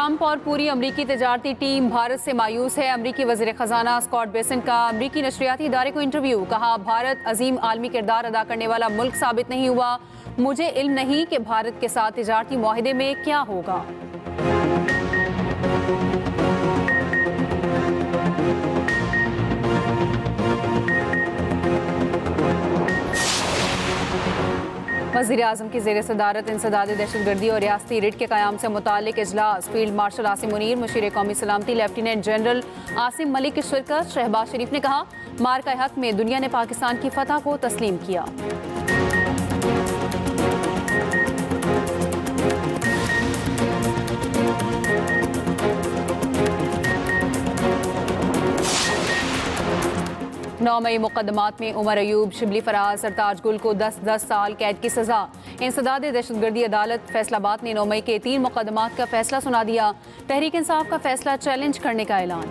Trump और पूरी अमरीकी तजारती टीम भारत से मायूस है। अमरीकी वज़ीर ख़जाना स्कॉट बेसेंट का अमरीकी नशरियाती इदारे को इंटरव्यू। कहा, भारत अजीम आलमी किरदार अदा करने वाला मुल्क साबित नहीं हुआ। मुझे इल्म नहीं कि भारत के साथ तजारती मुआहिदे में क्या होगा। वज़ीर-ए-आज़म की ज़ेर सदारत इंसदाद दहशतगर्दी और रियासती रिट के क़याम से मुताल्लिक़ इजलास। फील्ड मार्शल आसिम मुनीर, मुशीर कौमी सलामती लेफ्टिनेंट जनरल आसिम मलिक की शिरकत। शहबाज शरीफ ने कहा, मार्का हक में दुनिया ने पाकिस्तान की फतह को तस्लीम किया। नौ मई मुकदमात में उमर अयूब, शिबली फराज, सरताज गुल को 10-10 साल कैद की सजा। इंसदाद दहशतगर्दी अदालत फैसलाबाद ने 9 मई के 3 मुकदमात का फैसला सुना दिया। तहरीक इंसाफ का फैसला चैलेंज करने का ऐलान।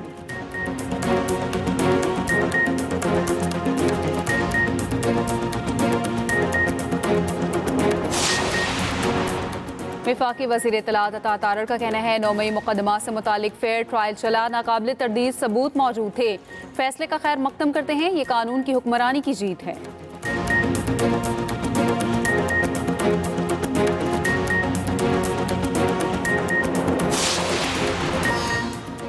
वफाकी वज़ीर इत्तलात अता तारड़ का कहना है, 9 मई मुकदमा से मुतालिक फेयर ट्रायल चला, नाकाबिल तरदीद सबूत मौजूद थे। फैसले का खैर मकदम करते हैं, ये कानून की हुक्मरानी की जीत है।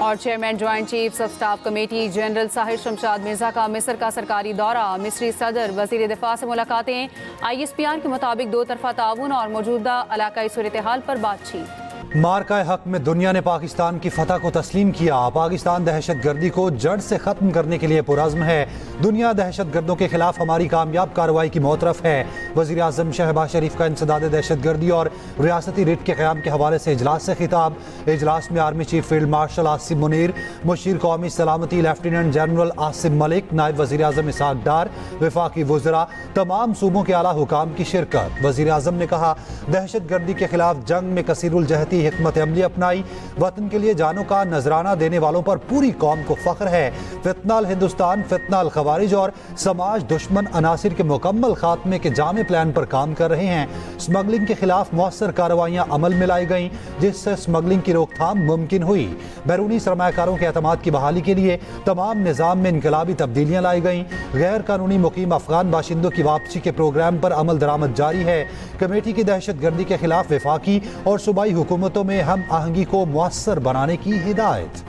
और chairman joint chiefs of staff committee general Sahir Shamshad Mirza का मिस्र का सरकारी दौरा। मिस्री सदर वज़ीर दिफा से मुलाकातें। ISPR के मुताबिक दो तरफा ताउन और मौजूदा इलाकाई सूरत हाल पर बातचीत। मार्का हक में दुनिया ने पाकिस्तान की फतह को तस्लीम किया। पाकिस्तान दहशत गर्दी को जड़ से खत्म करने के लिए पुरज़्म है। दुनिया दहशत गर्दों के खिलाफ हमारी कामयाब कार्रवाई की मोतरफ है। वज़ीर आज़म शहबाज शरीफ का इंसदाद दहशत गर्दी और रियासती रिट के क़याम के हवाले से इजलास से खिताब। इजलास में army chief field marshal Asim Munir, मुशीर कौमी सलामती लेफ्टिनेंट जनरल आसिम मलिक, नायब वज़ीर आज़म इसहाक डार, वफाकी वज़रा, तमाम सूबों के आला हुकाम की शिरकत। वज़ीर आज़म ने कहा, दहशत गर्दी के खिलाफ जंग में कसीरुल जहती हिकमत अमली अपनाई। वतन के लिए जानों का नजराना देने वालों पर पूरी कौम को फख्र है। फितनाल हिंदुस्तान, फितनाल खवारिज और समाज दुश्मन अनासिर के मुकम्मल खात्मे के जामे प्लान पर काम कर रहे हैं। स्मगलिंग के खिलाफ मौसर कार्रवाइयाँ अमल में लाई गईं, जिससे स्मगलिंग की रोकथाम मुमकिन हुई। बैरूनी सरमायाकारों के एतमाद की बहाली के लिए तमाम निज़ाम में इनकलाबी तब्दीलियाँ लाई गईं। गैर कानूनी मुकीम अफगान बाशिंदों की वापसी के प्रोग्राम पर अमल दरामद जारी है। कमेटी की दहशत गर्दी के खिलाफ वफाकी और सूबाई हुकूमतों में हम आहंगी को मुअस्सर बनाने की हिदायत।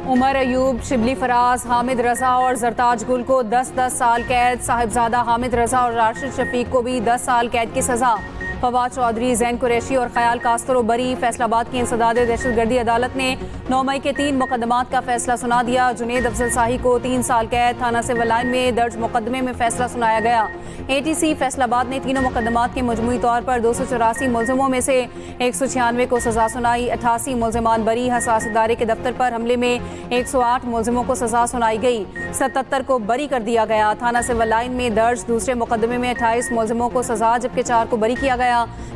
उमर अयूब, शिबली फराज, हामिद रजा और जरताज गुल को 10-10 साल कैद। साहिबजादा हामिद रजा और राशिद शफीक को भी 10 साल कैद की सजा। फवाद चौधरी, जैन कुरैशी और ख्याल कास्तरो बरी। फैसलाबाद की इंसदाद दहशतगर्दी अदालत ने 9 मई के 3 मुकदमात का फैसला सुना दिया। जुनेद अफजल शाही को 3 साल कैद। थाना सिविल लाइन में दर्ज मुकदमे में फैसला सुनाया गया। ATC फैसलाबाद ने तीनों मुकदमात के मजमूई तौर पर 284 मुलजिमों में से 196 को सजा सुनाई। 88 मुलजिमान बरी। हसास इदारे के दफ्तर पर हमले में 108 मुलजिमों को सजा सुनाई गई। 77 को बरी कर दिया गया। थाना सिविल लाइन में दर्ज दूसरे मुकदमे में 28 मुलजिमों को सजा जबकि 4 को बरी किया गया।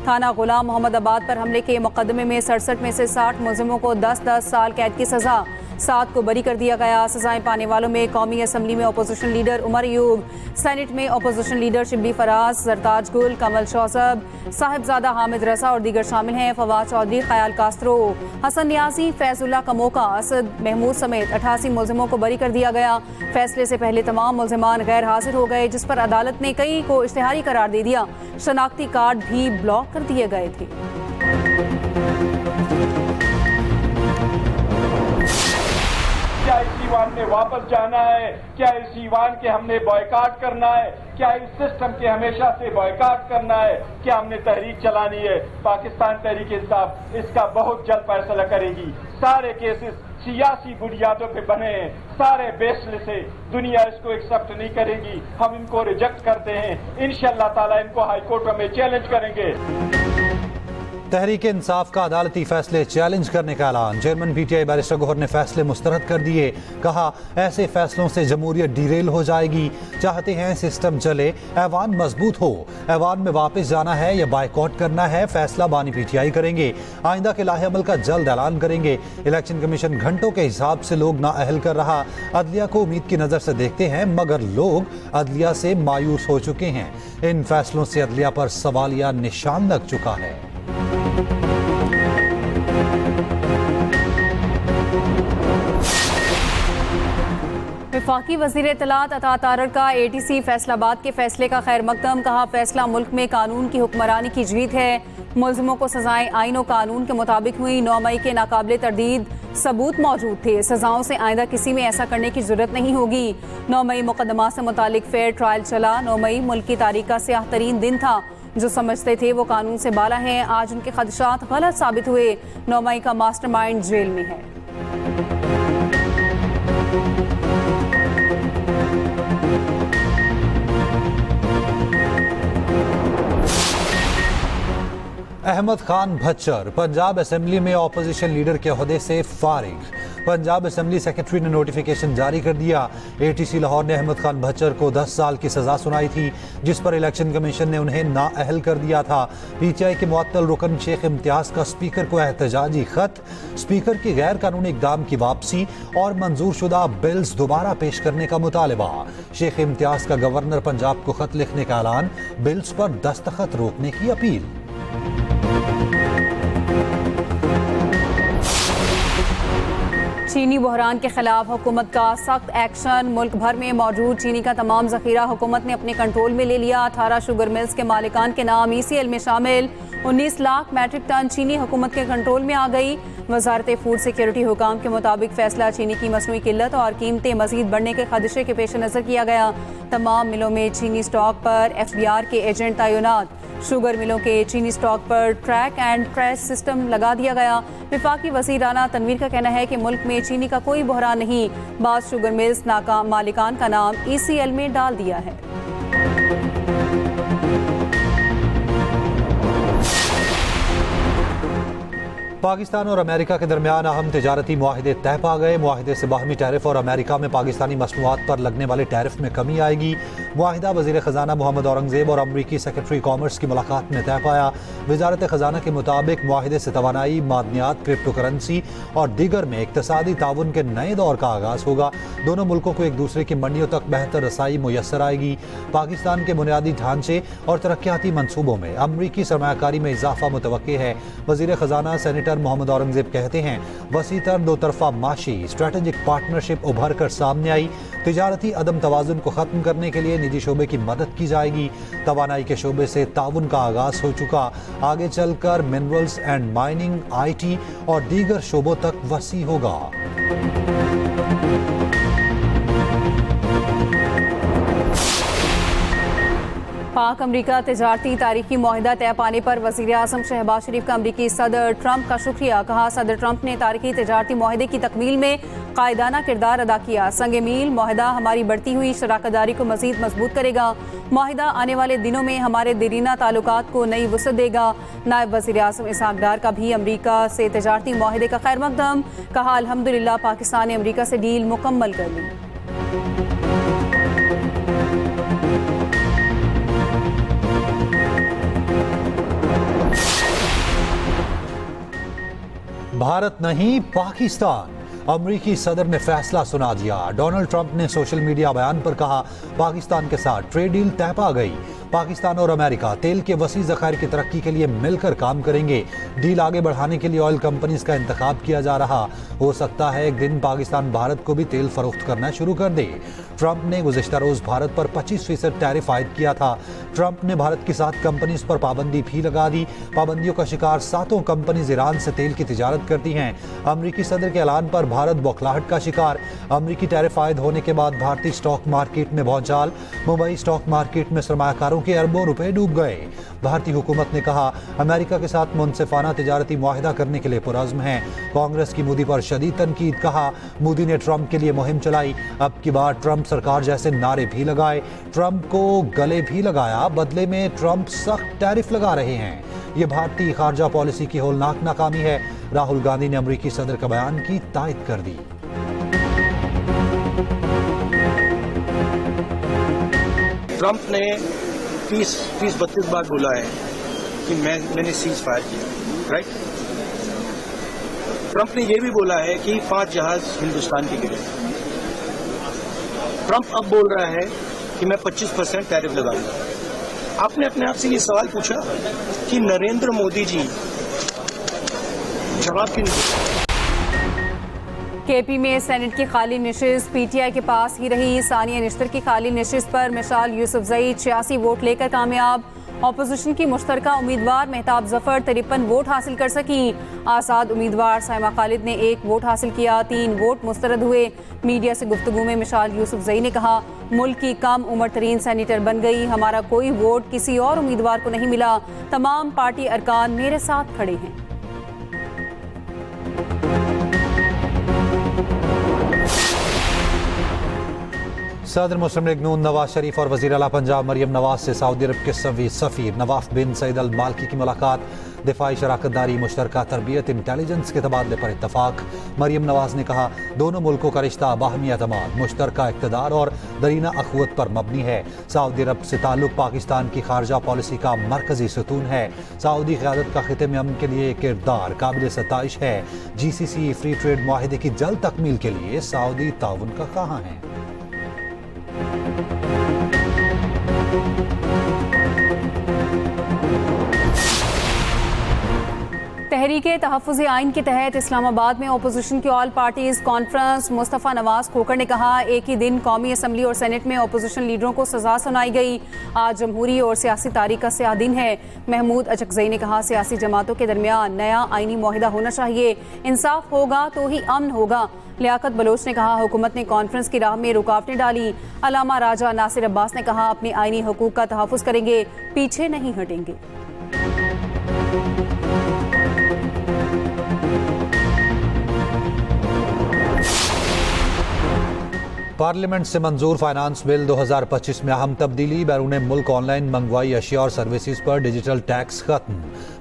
थाना गुलाम मोहम्मदाबाद पर हमले के मुकदमे में 67 में से 60 मुलजिमों को 10-10 साल कैद की सजा, 7 को बरी कर दिया गया। सजाएं पाने वालों में कौमी असम्बली में opposition leader Umar Ayub, senate में अपोजिशन लीडर शिबली फराज, जरताज गुल, कमल शौसब, साहिबजादा हामिद रजा और दीगर शामिल हैं। फवाद चौधरी, ख्याल कास्तरो, हसन नियाजी, फैजुल्ला कमोका, असद महमूद समेत 88 मुलजिमों को बरी कर दिया गया। फैसले से पहले तमाम मुलजिमान गैर हाजिर हो गए, जिस पर अदालत ने कई को इश्तिहारी करार दे दिया। शनाख्ती कार्ड भी ब्लॉक कर दिए गए थे। क्या इस ईवान में वापस जाना है? क्या इस ईवान के हमने बॉयकाट करना है? क्या इस सिस्टम के हमेशा से बॉयकाट करना है? क्या हमने तहरीक चलानी है? पाकिस्तान तहरीक इंसाफ इसका बहुत जल्द फैसला करेगी। सारे केसेस सियासी बुनियादों पे बने हैं, सारे बेसलेस से दुनिया इसको एक्सेप्ट नहीं करेगी। हम इनको रिजेक्ट करते हैं। इंशाअल्लाह ताला इनको हाईकोर्ट में चैलेंज करेंगे। तहरीक इंसाफ का अदालती फैसले चैलेंज करने का ऐलान। चेयरमैन पीटीआई बैरिस्टर गौहर ने फैसले मुस्तरद कर दिए। कहा, ऐसे फैसलों से जमहूरियत डिरेल हो जाएगी। चाहते हैं सिस्टम चले, ऐवान मजबूत हो। ऐवान में वापस जाना है या बायकॉट करना है, फैसला बानी पीटीआई करेंगे। आइंदा के लाहे अमल का जल्द ऐलान करेंगे। इलेक्शन कमीशन घंटों के हिसाब से लोग नाअहल कर रहा। अदलिया को उम्मीद की नजर से देखते हैं, मगर लोग अदलिया से मायूस हो चुके हैं। इन फैसलों से अदलिया पर सवालिया निशान लग चुका है। वफाकी वज़ीर इत्तलात अता तारड़ का ATC फैसलाबाद के फैसले का खैर मकदम। कहा, फैसला मुल्क में कानून की हुक्मरानी की जीत है। मुल्ज़िमों को सजाएं आईन और कानून के मुताबिक हुई। 9 मई के नाकाबिले तरदीद सबूत मौजूद थे। सजाओं से आइंदा किसी में ऐसा करने की जरूरत नहीं होगी। 9 मई मुकदमा से मुतालिक फेयर ट्रायल चला। 9 मई मुल्क की तारीख का स्याह तरीन दिन था। जो समझते थे वो कानून से बाला हैं, आज उनके खदशात गलत साबित हुए। 9 मई का मास्टरमाइंड जेल में है। अहमद खान भच्चर पंजाब असेंबली में ऑपोजिशन लीडर के ओहदे से फारिग। पंजाब असेंबली सेक्रेटरी ने नोटिफिकेशन जारी कर दिया। ATC लाहौर ने अहमद खान भच्चर को 10 साल की सजा सुनाई थी, जिस पर इलेक्शन कमीशन ने उन्हें नाअहल कर दिया था। PTI के मुअत्तल रुकन शेख इम्तियाज का स्पीकर को एहतजाजी खत। स्पीकर की गैर कानूनी इकदाम की वापसी और मंजूर शुदा बिल्स दोबारा पेश करने का मुतालबा। शेख इम्तियाज का गवर्नर पंजाब को खत लिखने का ऐलान। बिल्स पर दस्तखत रोकने की अपील। चीनी बहरान के खिलाफ हुकूमत का सख्त एक्शन। मुल्क भर में मौजूद चीनी का तमाम जखीरा हुकूमत ने अपने कंट्रोल में ले लिया। 18 शुगर मिल्स के मालिकान के नाम ECL में शामिल। 19 लाख मैट्रिक टन चीनी हुकूमत के कंट्रोल में आ गई। वजारत फूड सिक्योरिटी हुकाम के मुताबिक फैसला चीनी की मसनूई किल्लत और कीमतें मजीद बढ़ने के खदशे के पेश नज़र किया गया। तमाम मिलों में चीनी स्टॉक पर FBR के एजेंट तैनात। शुगर मिलों के चीनी स्टॉक पर ट्रैक एंड ट्रेस सिस्टम लगा दिया गया। वफाकी वज़ीर राना तनवीर का कहना है कि मुल्क में चीनी का कोई बहरान नहीं। बाज़ शुगर मिल्स नाकाम मालिकान का नाम ECL में डाल दिया है। पाकिस्तान और अमेरिका के दरमियान अहम तिजारती मुआहिदे तय पा गए। मुआहिदे से बाहमी टैरिफ और अमेरिका में पाकिस्तानी मसनूआत पर लगने वाले टैरिफ में कमी आएगी। मुआहिदा वज़ीर ख़जाना मोहम्मद औरंगज़ेब और अमरीकी सेक्रेटरी कॉमर्स की मुलाकात में तय पाया। वजारत ख़जाना के मुताबिक मुआहिदे से तवानाई, मादनियात, क्रिप्टो करेंसी और दीगर में इक़्तिसादी ताउन के नए दौर का आगाज़ होगा। दोनों मुल्कों को एक दूसरे की मंडियों तक बेहतर रसाई मुयस्सर आएगी। पाकिस्तान के बुनियादी ढांचे और तरक्याती मनसूबों में अमरीकी सरमायाकारी में इजाफा मुतवक्के है। वज़ीर ख़जाना सेनेटर मोहम्मद औरंगज़ेब कहते हैं, वसीतर दो तरफा माशी स्ट्रेटेजिक पार्टनरशिप उभर कर सामने आई। तिजारती अदम तवाज़ुन को ख़त्म करने के लिए निजी शोबे की मदद की जाएगी। तवानाई के शोबे से ताउन का आगाज़ हो चुका, आगे चलकर मिनरल्स एंड माइनिंग, IT और दीगर शोबों तक वसी होगा। पाक अमरीका तिजारती तारीखी मुआहिदा तय पाने पर वज़ीर आज़म शहबाज शरीफ का अमरीकी सदर ट्रंप का शुक्रिया। कहा, सदर ट्रंप ने तारीखी तिजारती मुआहिदे की तकमील में कायदाना किरदार अदा किया। संग मील मुआहिदा हमारी बढ़ती हुई शराकतदारी को मज़ीद मजबूत करेगा। मुआहिदा आने वाले दिनों में हमारे देरीना ताल्लुकात को नई वसअत देगा। नायब वज़ीर आज़म इसहाक डार का भी अमरीका से तिजारती मुआहिदे का खैर मकदम। कहा, अल्हम्दुलिल्लाह पाकिस्तान ने अमरीका से डील मुकम्मल कर ली। भारत नहीं, पाकिस्तान। अमरीकी सदर ने फैसला सुना दिया। डोनाल्ड ट्रंप ने सोशल मीडिया बयान पर कहा, पाकिस्तान के साथ ट्रेड डील तय पा गई। पाकिस्तान और अमेरिका तेल के वसी ज़खायर की तरक्की के लिए मिलकर काम करेंगे। डील आगे बढ़ाने के लिए ऑयल कंपनीज का इंतखाब किया जा रहा। हो सकता है एक दिन पाकिस्तान भारत को भी तेल फरोख्त करना शुरू कर दे। ट्रंप ने गुज़िश्ता रोज़ भारत पर 25% टैरिफ आयद किया था। ट्रंप ने भारत की 7 कंपनीज पर पाबंदी भी लगा दी। पाबंदियों का शिकार 7 कंपनीज ईरान से तेल की तिजारत करती हैं। अमरीकी सदर के ऐलान पर भारत बौखलाहट का शिकार। अमरीकी टैरिफ आयद होने के बाद भारतीय स्टॉक मार्केट में भौचाल। मुंबई स्टॉक मार्केट में सरमायाकारों के अरबों रुपए डूब गए। भारतीय हुकूमत ने कहा, अमेरिका के साथ मुनसिफाना तिजारती मुआहिदा करने के लिए पुरज़्म है। कांग्रेस की मोदी पर शदीद तनकीद। कहा, मोदी ने ट्रंप के लिए मुहिम चलाई, अब की बार ट्रंप सरकार जैसे नारे भी लगाए। ट्रंप को गले भी लगाया, बदले में ट्रंप सख्त टैरिफ लगा रहे हैं। ये भारतीय खारजा पॉलिसी की होलनाक नाकामी है। राहुल गांधी ने अमरीकी सदर का बयान की तायद कर दी। ट्रंप ने 30-32 बार बोला है कि मैंने सीज फायर किया, राइट। ट्रंप ने यह भी बोला है कि 5 जहाज हिंदुस्तान के गिरे। ट्रंप अब बोल रहा है कि मैं 25% टैरिफ लगाऊंगा। आपने अपने आप से ये सवाल पूछा कि नरेंद्र मोदी जी जवाब क्यों नहीं? केपी में सेनेट की खाली नशिस्त पीटीआई के पास ही रही। सानिया निश्तर की खाली नशिस्त पर मिसाल यूसुफजई 86 वोट लेकर कामयाब। ऑपोजिशन की मुश्तरका उम्मीदवार मेहताब जफर 53 वोट हासिल कर सकी। आजाद उम्मीदवार साइमा खालिद ने 1 वोट हासिल किया, 3 वोट मुस्तरद हुए। मीडिया से गुफ्तगू में मिसाल यूसुफजई ने कहा, मुल्क की कम उम्र तरीन सेनेटर बन गई। हमारा कोई वोट किसी और उम्मीदवार को नहीं मिला। तमाम पार्टी अरकान मेरे साथ खड़े हैं। सदर मुस्लिम लीग नून नवाज शरीफ और वज़ीर आला पंजाब मरियम नवाज से सऊदी अरब के सफ़ीर नवाफ बिन सईद अल मालकी की मुलाकात। दिफाई शराकतदारी, मुश्तरका तरबियत, इंटेलिजेंस के तबादले पर इत्तफाक। मरियम नवाज ने कहा, दोनों मुल्कों का रिश्ता बाहमी एतमाद, मुश्तरका इक़्तिदार और दरीना अखुवत पर मबनी है। सऊदी अरब से ताल्लुक पाकिस्तान की खारजा पॉलिसी का मरकजी सतून है। सऊदी क़यादत का ख़िते में अमन के लिए किरदार काबिल सताइश है। GCC फ्री ट्रेड मुआहिदे की जल्द तकमील के लिए सऊदी ताउन का कहाँ है। तहरीके तहफ़्फ़ुज़ आइन के तहत इस्लामाबाद में अपोजिशन की all parties conference. Mustafa Nawaz Khokhar ने कहा, एक ही दिन कौमी असम्बली और सेनेट में अपोजिशन लीडरों को सजा सुनाई गई। आज जमहूरी और सियासी तारीख का स्याह दिन है। महमूद अचकज़ई ने कहा, सियासी जमातों के दरमियान नया आइनी मुआहिदा होना चाहिए। इंसाफ होगा तो ही अमन होगा। लियाकत बलोच ने कहा, हुकूमत ने कॉन्फ्रेंस की राह में रुकावटें डाली। अलामा राजा नासिर अब्बास ने कहा, अपने आइनी हकूक़ का तहफ़्फ़ुज़ करेंगे, पीछे नहीं हटेंगे। पार्लियामेंट से मंजूर फाइनेंस बिल 2025 में अहम तब्दीली। बैरून मुल्क ऑनलाइन मंगवाई अशिया और सर्विसेज पर डिजिटल टैक्स खत्म।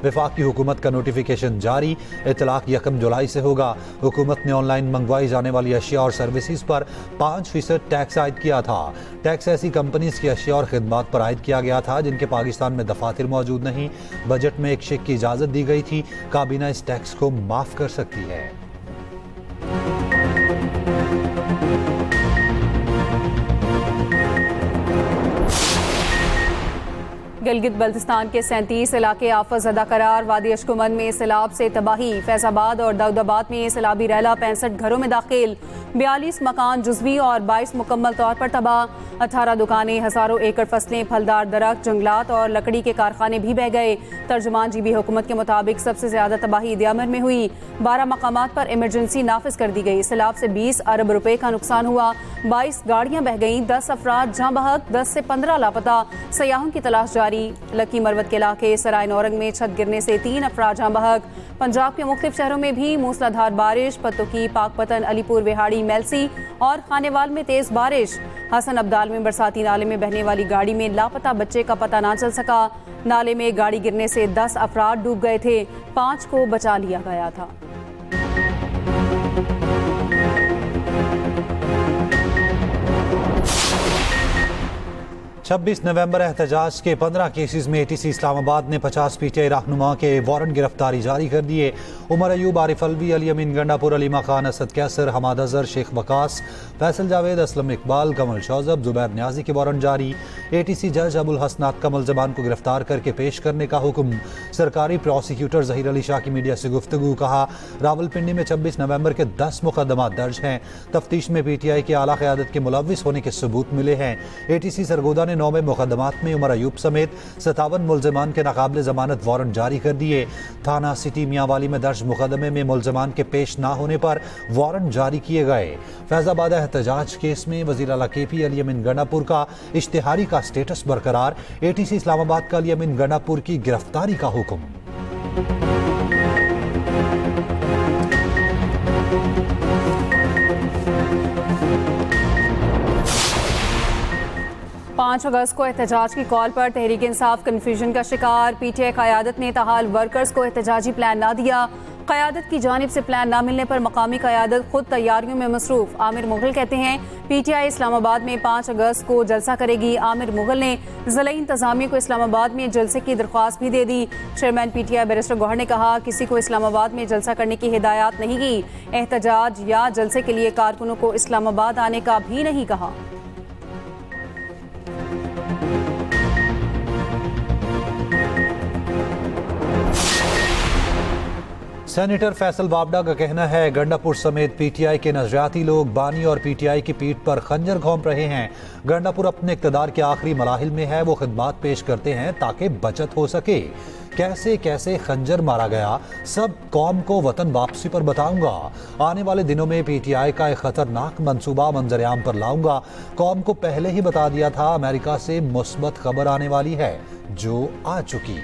वफाकी हुकूमत का नोटिफिकेशन जारी। इतलाक 1 जुलाई से होगा। हुकूमत ने ऑनलाइन मंगवाई जाने वाली अशिया और सर्विसेज पर 5% टैक्स आयद किया था। टैक्स ऐसी कंपनीज की अशिया और खिदमात पर आयद किया गया था जिनके पाकिस्तान में दफातर मौजूद नहीं। बजट में एक शेक की इजाज़त दी गई थी। काबीना इस टैक्स को माफ़ कर सकती है। गिलगित बल्तिस्तान के 37 इलाके आफत ज़दा करार। वादी अशकुमन में सैलाब से तबाही। फैजाबाद और दाऊदाबाद में सैलाबी रैला 65 घरों में दाखिल। 42 मकान जुज़वी और 22 मुकम्मल तौर पर तबाह। 18 दुकानें, हज़ारों एकड़ फसलें, फलदार दरख्त, जंगलात और लकड़ी के कारखाने भी बह गए। तर्जुमान जीबी हुकूमत के मुताबिक सबसे ज्यादा तबाही दियामर में हुई। 12 मकामात पर इमरजेंसी नाफिज कर दी गई। सैलाब से 20 अरब रुपए का नुकसान हुआ। 22 गाड़ियां बह गईं। 10 अफराद जहाँ बहक, 10 से 15 लापता। सयाहों की तलाश जारी। लकी मरवत के इलाके सराय नौरंग में छत गिरने से 3 अफराद जहाँ बहक। पंजाब के मुख्तलिफ शहरों में भी मूसलाधार बारिश। पत्तोकी, पाकपतन, अलीपुर, विहाड़ी, मेलसी और खानेवाल में तेज बारिश। हसन अब्दाल में बरसाती नाले में बहने वाली गाड़ी में लापता बच्चे का पता ना चल सका। नाले में गाड़ी गिरने से 10 अफराद डूब गए थे, 5 को बचा लिया गया था। 26 नवंबर एहतजाज के 15 केसेस में ATC इस्लामाबाद ने 50 PTI रहनुमा के वारंट गिरफ्तारी जारी कर दिए। उमर अयूब, आरिफ अलवी, अली अमीन गंडापुर, अलीमा खान, असद कैसर, हमाद अजहर, शेख वकास, फैसल जावेद, असलम इकबाल, कमल शौजब, जुबैर न्याजी के वारंट जारी। ATC जज अबुल हसनात का मुल्ज़िमान को गिरफ्तार करके पेश करने का हुक्म। सरकारी प्रोसिक्यूटर ज़हीर अली शाह की मीडिया से गुफ्तगू। कहा, रावलपिंडी में 26 नवंबर के 10 मुकदमात दर्ज हैं। तफ्तीश में PTI की आला क़यादत के मुलव्विस होने के सबूत मिले हैं। ATC सरगोदा ने 9 मुकदमात में उमर अयूब समेत 57 मुल्ज़िमान के नाकाबिल ज़मानत वारंट जारी कर दिए। थाना सिटी मियांवाली में दर्ज मुकदमे में मुल्ज़िमान के पेश ना होने पर वारंट जारी किए गए। फैज़ाबाद एहतजाज केस में वज़ीर आला KP अली अमीन गंडापुर का इश्तिहारी का स्टेटस बरकरार। ATC इस्लामाबाद का अली अमीन गंडापुर की गिरफ्तारी का हुक्म। 5 अगस्त को एहतजाज की कॉल पर तहरीक इंसाफ कन्फ्यूजन का शिकार। पीटीआई क़यादत ने ताहाल वर्कर्स को एहतजाजी प्लान ना दिया। क़यादत की जानिब से प्लान ना मिलने पर मकामी क़यादत खुद तैयारियों में मसरूफ। आमिर मुगल कहते हैं पीटीआई इस्लामाबाद में 5 अगस्त को जलसा करेगी। आमिर मुगल ने ज़िला इंतज़ामिया को इस्लामाबाद में जलसे की दरख्वास्त भी दे दी। चेयरमैन पीटीआई बैरिस्टर गौहर ने कहा किसी को इस्लामाबाद में जलसा करने की हिदायत नहीं की। एहतजाज या जलसे के लिए कारकुनों को इस्लामाबाद आने का भी नहीं कहा। सेनेटर फैसल बाबडा का कहना है गंडापुर समेत पीटीआई के नजरियाती लोग बानी और पीटीआई की पीठ पर खंजर घोंप रहे हैं। गंडापुर अपने इक़्तिदार के आखिरी मराहिल में है, वो खिदमात पेश करते हैं ताकि बचत हो सके। कैसे कैसे खंजर मारा गया सब कौम को वतन वापसी पर बताऊंगा। आने वाले दिनों में पीटीआई का एक खतरनाक मंसूबा मंजरेआम पर लाऊंगा। कौम को पहले ही बता दिया था अमेरिका से मुस्बत खबर आने वाली है जो आ चुकी।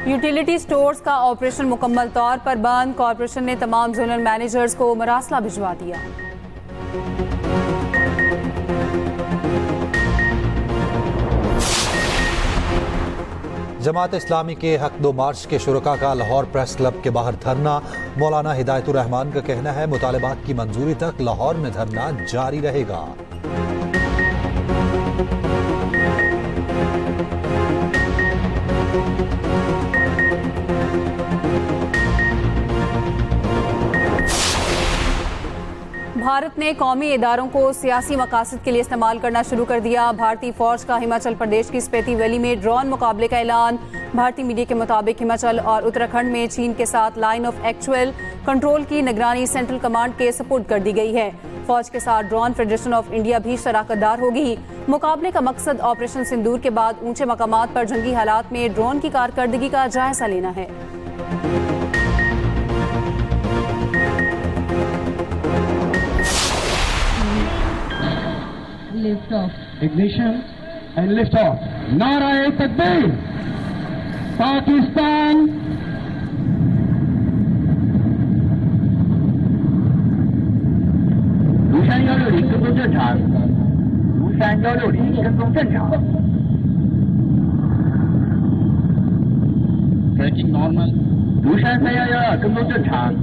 यूटिलिटी स्टोर्स का ऑपरेशन मुकम्मल तौर पर बंद। कॉरपोरेशन ने तमाम जोनल मैनेजर्स को मरासला भिजवा दिया। जमात इस्लामी के हक दो मार्च के शुरका का लाहौर प्रेस क्लब के बाहर धरना। मौलाना हिदायतुर रहमान का कहना है मुतालबात की मंजूरी तक लाहौर में धरना जारी रहेगा। भारत ने कौमी इदारों को सियासी मकासद के लिए इस्तेमाल करना शुरू कर दिया। भारतीय फौज का हिमाचल प्रदेश की स्पीति वैली में ड्रोन मुकाबले का ऐलान। भारतीय मीडिया के मुताबिक हिमाचल और उत्तराखंड में चीन के साथ लाइन ऑफ एक्चुअल कंट्रोल की निगरानी सेंट्रल कमांड के सपुर्द कर दी गई है। फौज के साथ ड्रोन फेडरेशन ऑफ इंडिया भी शराकतदार होगी। मुकाबले का मकसद ऑपरेशन सिंदूर के बाद ऊंचे मकामात पर जंगी हालात में ड्रोन की कारकर्दगी का जायजा लेना है। Lift off. Ignition and lift off. नाराए तकबीर। पाकिस्तान卢山160跟踪正常。卢山160跟踪正常。Tracking normal。卢山311跟踪正常。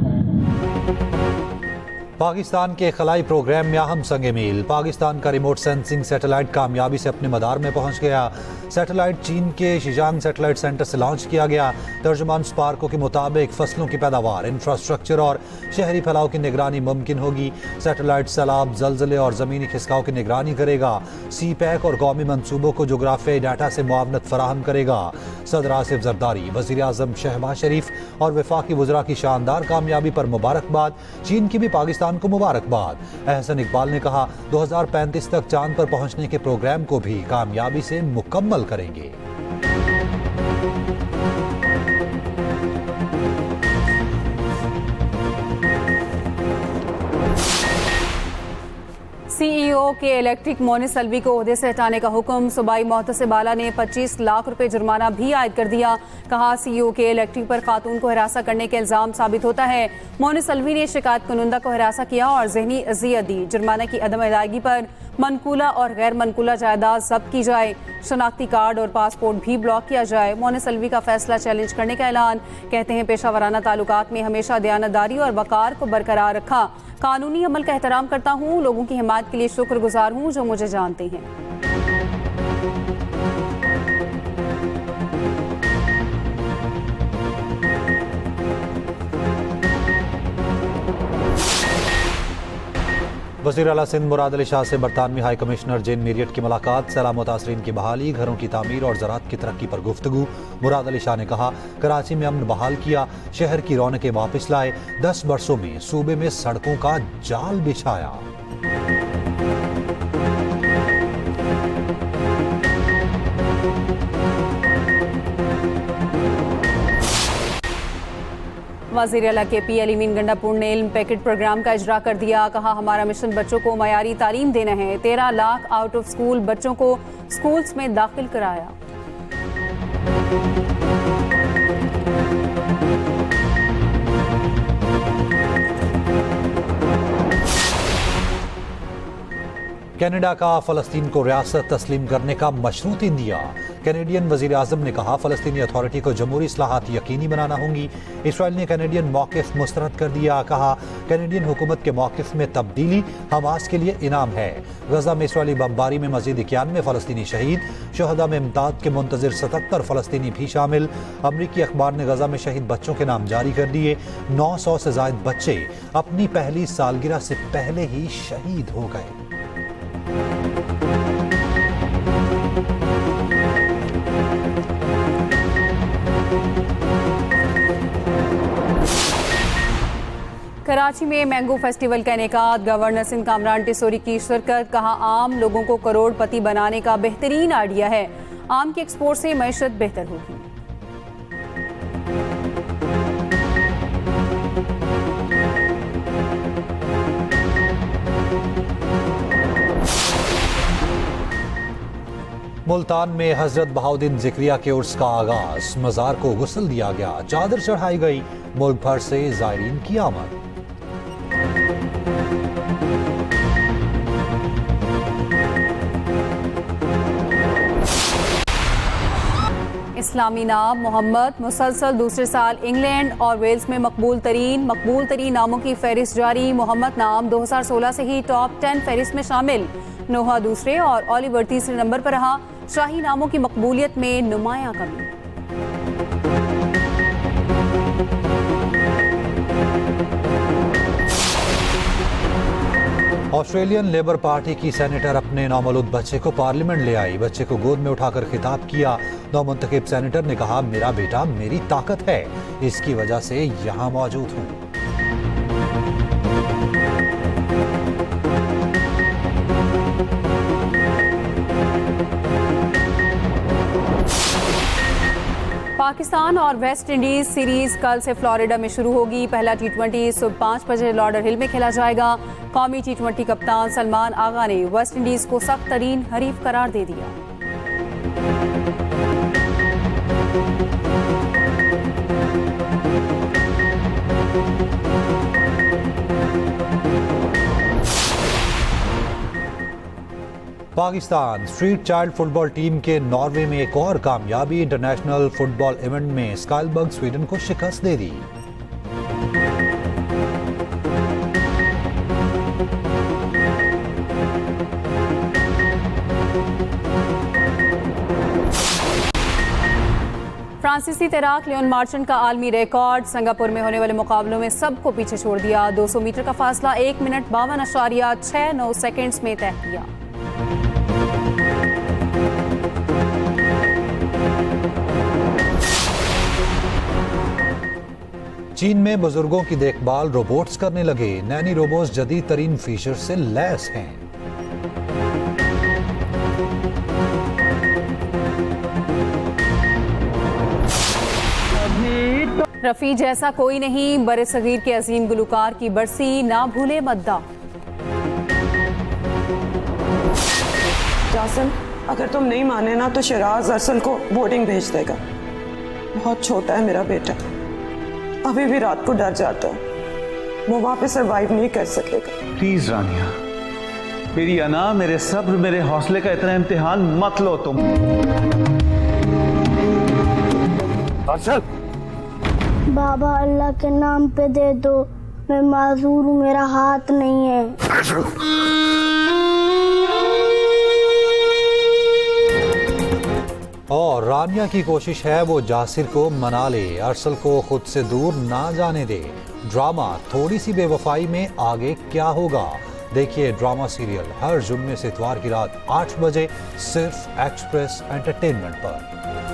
पाकिस्तान के खलाई प्रोग्राम में अहम संगे मील। पाकिस्तान का रिमोट सेंसिंग सैटेलाइट कामयाबी से अपने मदार में पहुंच गया। सैटेलाइट चीन के शिजांग सैटेलाइट सेंटर से लॉन्च किया गया। तर्जुमान स्पार्को के मुताबिक फसलों की पैदावार, इंफ्रास्ट्रक्चर और शहरी फैलाव की निगरानी मुमकिन होगी। सैटेलाइट सैलाब, जलजले और ज़मीनी खिसकाव की निगरानी करेगा। सी पैक और कौमी मनसूबों को जोग्राफियाई डाटा से मुआवनत फराहम करेगा। सदर आसिफ जरदारी, वज़ीर आज़म शहबाज शरीफ और वफाकी वज़रा की शानदार कामयाबी पर मुबारकबाद। चीन की भी पाकिस्तान को मुबारकबाद। एहसन इकबाल ने कहा 2035 तक चांद पर पहुंचने के प्रोग्राम को भी कामयाबी से मुकम्मल करेंगे। सीईओ के इलेक्ट्रिक मोनिस अलवी को ओहदे से हटाने का हुक्म। सूबाई मोहतसिब आला ने 25 लाख रुपए जुर्माना भी आयद कर दिया। कहा सीईओ के इलेक्ट्रिक पर खातून को हिरासा करने के इल्जाम साबित होता है। मोनिस अलवी ने शिकायत कुनुंदा को हिरासा किया और जहनी अजियत दी। जुर्माना की अदम अदायगी पर मनकूला और गैर मनकूला जायदाद जब्त की जाए। शनाख्ती कार्ड और पासपोर्ट भी ब्लॉक किया जाए। मोनिस अलवी का फैसला चैलेंज करने का ऐलान। कहते हैं पेशावराना ताल्लुकात में हमेशा दयानतदारी और वकार को बरकरार रखा। कानूनी अमल का एहतराम करता हूँ। लोगों की हिमायत के लिए शुक्रगुजार हूँ जो मुझे जानते हैं। वज़ीर आला सिंध मुराद अली शाह से बरतानवी हाई कमिश्नर जेन मीरियट की मुलाकात। सैलाब मुतासरीन की बहाली, घरों की तामीर और ज़राअत की तरक्की पर गुफ्तगू। मुराद अली शाह ने कहा कराची में अमन बहाल किया, शहर की रौनकें वापस लाए। 10 बरसों में सूबे में सड़कों का जाल बिछाया। वज़ीर आला के पी अलीमीन गंडापुर ने इल्म पैकेट प्रोग्राम का इजरा कर दिया। कहा हमारा मिशन बच्चों को मयारी तालीम देना है। 13 लाख आउट ऑफ स्कूल बच्चों को स्कूल्स में दाखिल कराया। कनाडा का फ़लस्तीन को रियासत तस्लीम करने का मशरूत इंदिया। कैनेडियन वज़ीर आज़म ने कहा फ़लस्तीनी अथॉरिटी को जमहूरी इस्लाहात यकीनी बनाना होंगी। इसराइल ने कैनेडियन मौक़िफ़ मुस्तरद कर दिया। कहा कैनेडियन हुकूमत के मौक़िफ़ में तब्दीली हमास के लिए इनाम है। गजा में इसराइली बमबारी में मज़ीद 91 फ़लस्तीनी शहीद। शहदा में इमदाद के मुंतज़िर 77 फ़लस्तीनी भी शामिल। अमरीकी अखबार ने गजा में शहीद बच्चों के नाम जारी कर दिए। 900 से ज़ायद बच्चे अपनी पहली सालगिरह से पहले ही शहीद हो गए। कराची में मैंगो फेस्टिवल का इनेकाद। गवर्नर सिंध कामरान टिसोरी की शिरकत। कहा आम लोगों को करोड़पति बनाने का बेहतरीन आइडिया है। आम के एक्सपोर्ट से मईशत बेहतर होगी। मुल्तान में हजरत बहाउद्दीन ज़िक्रिया के उर्स का आगाज। मज़ार को गुस्ल दिया गया, चादर चढ़ाई गई। मुल्क भर से ज़ायरीन की आमद। इस्लामी नाम मोहम्मद मुसलसल दूसरे साल इंग्लैंड और वेल्स में मकबूल तरीन नामों की फहरिस्त जारी। मोहम्मद नाम 2016 से ही टॉप 10 फहरिस्त में शामिल। नोहा दूसरे और ओलिवर तीसरे नंबर पर रहा। शाही नामों की मकबूलियत में नुमायां कमी। ऑस्ट्रेलियन लेबर पार्टी की सेनेटर अपने नौमौलूद बच्चे को पार्लियामेंट ले आई। बच्चे को गोद में उठाकर खिताब किया। नौमुंतखब सेनेटर ने कहा मेरा बेटा मेरी ताकत है, इसकी वजह से यहाँ मौजूद हूँ। पाकिस्तान और वेस्ट इंडीज सीरीज कल से फ्लोरिडा में शुरू होगी। पहला T20 सुबह 5 बजे लॉर्डर हिल में खेला जाएगा। कौमी T20 कप्तान सलमान आगा ने वेस्ट इंडीज को सख्त तरीन हरीफ करार दे दिया। Pakistan street child football team के नॉर्वे में एक और कामयाबी। इंटरनेशनल फुटबॉल इवेंट में स्काइलबर्ग स्वीडन को शिकस्त दे दी। फ्रांसीसी तैराक लियोन मार्चेंट का आलमी रिकॉर्ड। सिंगापुर में होने वाले मुकाबलों में सबको पीछे छोड़ दिया। 200 मीटर का फासला 1 मिनट 52.69 सेकंड्स में तय किया। चीन में बुजुर्गों की देखभाल रोबोट्स करने लगे। नैनी रोबोट्स जदीद तरीन फीचर से लैस हैं। रफी जैसा कोई नहीं, बरे सगीर के अजीम गुलकार की बरसी ना भूले मद्दा। जासन, अगर तुम नहीं माने ना तो शिराज अरसल को बोर्डिंग भेज देगा। बहुत छोटा है मेरा बेटा, अभी भी रात को डर जाता है। वो वहां पे सरवाइव नहीं कर सकेगा। प्लीज रानिया, मेरी अना, मेरे सब्र, मेरे हौसले का इतना इम्तिहान मत लो तुम। अरसल, बाबा अल्लाह के नाम पे दे दो, मैं माजूर हूँ, मेरा हाथ नहीं है। और रानिया की कोशिश है वो जासिर को मना ले, अरसल को खुद से दूर ना जाने दे। ड्रामा थोड़ी सी बेवफाई में आगे क्या होगा, देखिए ड्रामा सीरियल हर जुम्मे से इतवार की रात 8 बजे सिर्फ एक्सप्रेस एंटरटेनमेंट पर।